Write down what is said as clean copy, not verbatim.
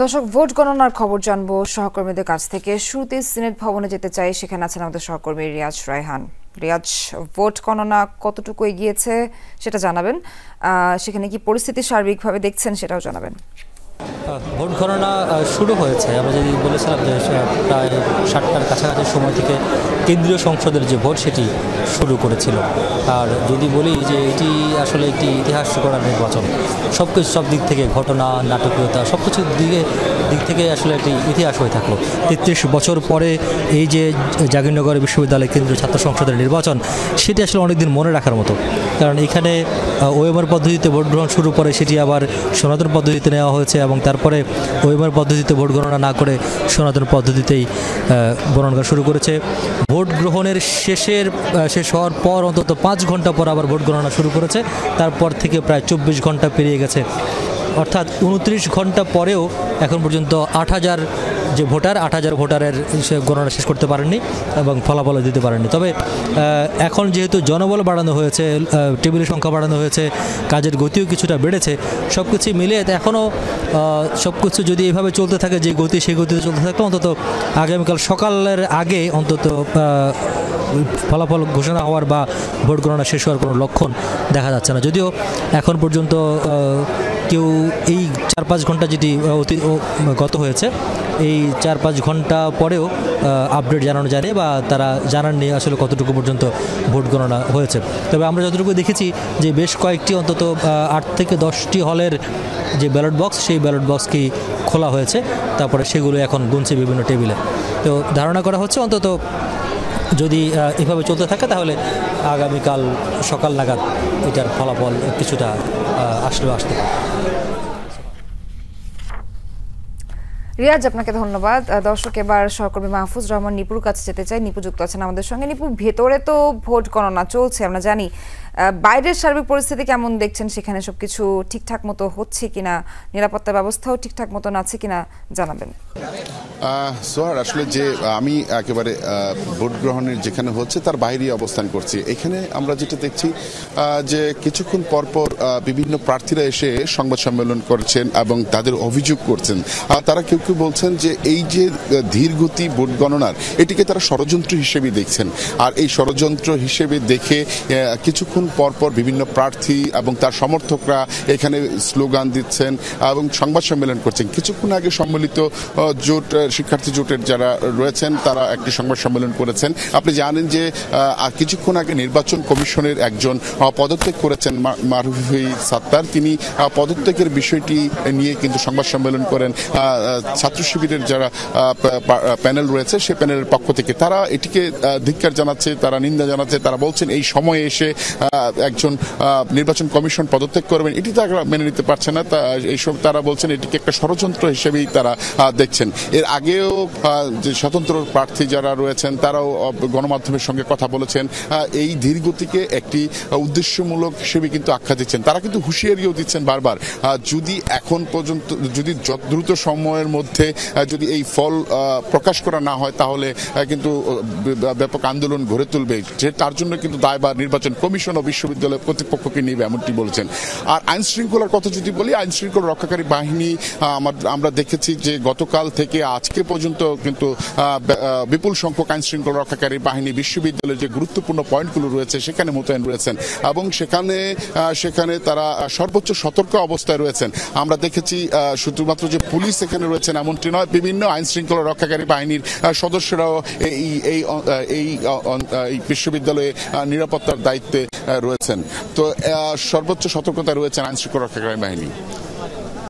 দর্শক, ভোট গণনার খবর জানবো সহকর্মীদের কাছ থেকে। শুরুতে সিনেট ভবনে যেতে চাই, সেখানে আছেন আমাদের সহকর্মী রিয়াজ রায়হান। রিয়াজ, ভোট গণনা কতটুকু এগিয়েছে সেটা জানাবেন, সেখানে কি পরিস্থিতি সার্বিকভাবে দেখছেন সেটাও জানাবেন। ভোট গণনা শুরু হয়েছে। আমরা যদি বলেছিলাম যে প্রায় 7টার কাছাকাছি সময় থেকে কেন্দ্রীয় সংসদের যে ভোট সেটি শুরু করেছিল। আর যদি বলি যে এটি আসলে একটি ইতিহাস গড়া নির্বাচন, সব দিক থেকে ঘটনা, নাটকীয়তা, সব কিছুর দিক থেকে আসলে একটি ইতিহাস হয়ে থাকলো। 33 বছর পরে এই যে জাহাঙ্গীরনগর বিশ্ববিদ্যালয় কেন্দ্রীয় ছাত্র সংসদের নির্বাচন, সেটি আসলে অনেকদিন মনে রাখার মতো। কারণ এখানে ওএমআর পদ্ধতিতে ভোট গ্রহণ শুরু করে সেটি আবার সনাতন পদ্ধতিতে নেওয়া হয়েছে এবং তারপরে ওএমআর পদ্ধতিতে ভোট গণনা না করে সনাতন পদ্ধতিতেই গণনা শুরু করেছে। ভোট গ্রহণের শেষ হওয়ার পর অন্তত 5 ঘন্টা পর আবার ভোট গণনা শুরু করেছে। তারপর থেকে প্রায় 24 ঘন্টা পেরিয়ে গেছে, অর্থাৎ 29 ঘন্টা পরেও এখন পর্যন্ত 8,000 যে ভোটার, 8,000 ভোটারের গণনা শেষ করতে পারেননি এবং ফলাফল দিতে পারেননি। তবে এখন যেহেতু জনবল বাড়ানো হয়েছে, টেবিলের সংখ্যা বাড়ানো হয়েছে, কাজের গতিও কিছুটা বেড়েছে, সব কিছু মিলিয়ে এখনও সব কিছু যদি এভাবে চলতে থাকে, যে গতি সেই গতিতে চলতে থাকলে অন্তত আগামীকাল সকালের আগে অন্তত ফলাফল ঘোষণা হওয়ার বা ভোট গণনা শেষ হওয়ার কোনো লক্ষণ দেখা যাচ্ছে না। যদিও এখন পর্যন্ত কেউ এই 4-5 ঘন্টা যেটি গত হয়েছে, এই 4-5 ঘন্টা পরেও আপডেট জানানো যায়নি বা তারা জানাননি আসলে কতটুকু পর্যন্ত ভোট গণনা হয়েছে। তবে আমরা যতটুকু দেখেছি যে বেশ কয়েকটি অন্তত 8 থেকে 10টি হলের যে ব্যালট বক্স, সেই ব্যালট বক্সকেই খোলা হয়েছে, তারপরে সেগুলো এখন গুনছে বিভিন্ন টেবিলে। তো ধারণা করা হচ্ছে অন্তত যদি এভাবে চলতে থাকে তাহলে আগামীকাল সকাল নাগাদ এটার ফলাফল কিছুটা আসতে পারে। রিয়াজ, আপনাকে ধন্যবাদ। দর্শক, এবার সহকর্মী মাহফুজ রহমান নিপুর কাছে যেতে চাই। নিপু যুক্ত আছেন আমাদের সঙ্গে। নিপু, ভেতরে তো ভোট গণনা চলছে, আমরা জানি। বাইরের সার্বিক পরিস্থিতি কেমন দেখছেন? সেখানে সবকিছু ঠিকঠাক মতো হচ্ছে কিনা, নিরাপত্তা ব্যবস্থাও ঠিকঠাক মতন আছে কিনা জানাবেন। সোহার, আসলে যে আমি একেবারে ভোট গ্রহণের যেখানে হচ্ছে তার বাইরে অবস্থান করছি। এখানে আমরা যেটা দেখছি যে কিছুক্ষণ পরপর বিভিন্ন প্রার্থীরা এসে সংবাদ সম্মেলন করছেন এবং তাদের অভিযোগ করছেন। তারা কেউ কেউ বলছেন যে এই যে ধীরগতি ভোট গণনার, এটিকে তারা ষড়যন্ত্র হিসেবে দেখছেন। আর এই ষড়যন্ত্র হিসেবে দেখে কিছুক্ষণ পরপর বিভিন্ন প্রার্থী এবং তার সমর্থকরা এখানে স্লোগান দিচ্ছেন এবং সংবাদ সম্মেলন করছেন। কিছুক্ষণ আগে সম্মিলিত জোট, শিক্ষার্থী জোটের যারা রয়েছেন তারা একটি সংবাদ সম্মেলন করেছেন। আপনি জানেন যে কিছুক্ষণ আগে নির্বাচন কমিশনের একজন পদত্যাগ করেছেন, মারুফি সাত্তার। তিনি পদত্যাগের বিষয়টি নিয়ে কিন্তু সংবাদ সম্মেলন করেন। ছাত্র শিবিরের যারা প্যানেল রয়েছে সে প্যানেলের পক্ষ থেকে তারা এটিকে ধিক্কার জানাচ্ছে, তারা নিন্দা জানাচ্ছে। তারা বলছেন এই সময়ে এসে একজন নির্বাচন কমিশন পদত্যাগ করবেন, এটি তারা মেনে নিতে পারছে না। এইসব তারা বলছেন এটিকে একটা ষড়যন্ত্র হিসেবেই তারা দেখছেন। এর আগেও যে স্বতন্ত্র প্রার্থী যারা রয়েছেন তারাও গণমাধ্যমের সঙ্গে কথা বলেছেন, এই ধীরগতিকে একটি উদ্দেশ্যমূলক হিসেবে কিন্তু আখ্যা দিচ্ছেন। তারা কিন্তু হুঁশিয়ারিও দিচ্ছেন বারবার, যদি এখন পর্যন্ত যদি দ্রুত সময়ের মধ্যে যদি এই ফল প্রকাশ করা না হয় তাহলে কিন্তু ব্যাপক আন্দোলন গড়ে তুলবে। যে তার জন্য কিন্তু দায়ভার নির্বাচন কমিশন ও বিশ্ববিদ্যালয় কর্তৃপক্ষকে নিবে, এমনটি বলেছেন। আর আইন শৃঙ্খলার কথা যদি বলি, আইন শৃঙ্খলা রক্ষাকারী বাহিনী আমরা দেখেছি যে গতকাল থেকে আজকে পর্যন্ত কিন্তু বিপুল সংখ্যক আইন শৃঙ্খলা রক্ষাকারী বাহিনী বিশ্ববিদ্যালয়ের যে গুরুত্বপূর্ণ পয়েন্টগুলো রয়েছে সেখানে মোতায়েন রয়েছেন এবং সেখানে তারা সর্বোচ্চ সতর্ক অবস্থায় রয়েছেন। আমরা দেখেছি শুধুমাত্র যে পুলিশ এখানে রয়েছেন এমনটি নয়, বিভিন্ন আইন শৃঙ্খলা রক্ষাকারী বাহিনীর সদস্যরাও এই বিশ্ববিদ্যালয়ে নিরাপত্তার দায়িত্বে রয়েছেন। তো সর্বোচ্চ সতর্কতা রয়েছেন আইন শৃঙ্খলা রক্ষাকারী বাহিনী।